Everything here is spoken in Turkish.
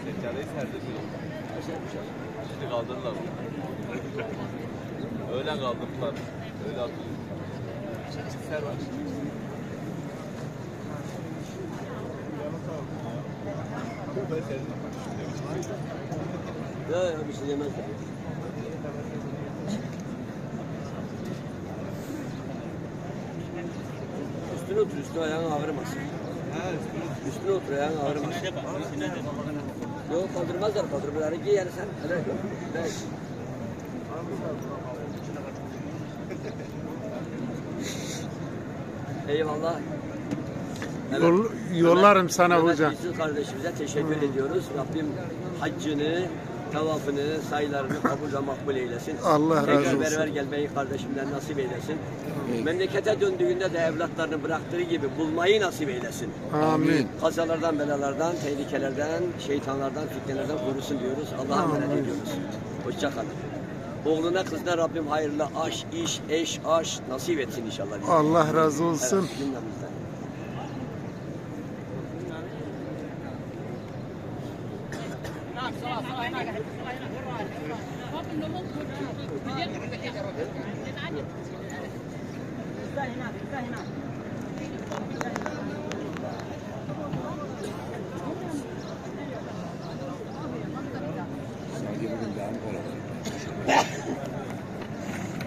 Seccadeyi serdirmiyor. Şimdi kaldırırlar. Öyle kaldırdılar. Öyle atılıyor. Ser var. Ya bir şey demez. Üstüne otur, üstüne ayağın ağrımasın. Üstüne otur, ayağın ağrımasın. Yok kaldırmazlar, kaldırmaları giy yani sen. Hadi. Evet. Eyvallah. Evet. Yollarım sana Mehmet hocam. Yusuf kardeşimize teşekkür ediyoruz. Rabbim haccını, tavafını, sayılarını kabul ve makbul eylesin. Allah razı Tekrar olsun. beraber gelmeyi kardeşimden nasip eylesin. Memlekete döndüğünde de evlatlarını bıraktığı gibi bulmayı nasip eylesin. Amin. Kazalardan, belalardan, tehlikelerden, şeytanlardan, fitnelerden korusun diyoruz. Allah'a emanet ediyoruz. Hoşça kalın. Oğluna kızına Rabbim hayırlı aş, iş, eş, aş nasip etsin inşallah. Allah razı olsun. Evet, cümlemizden. Está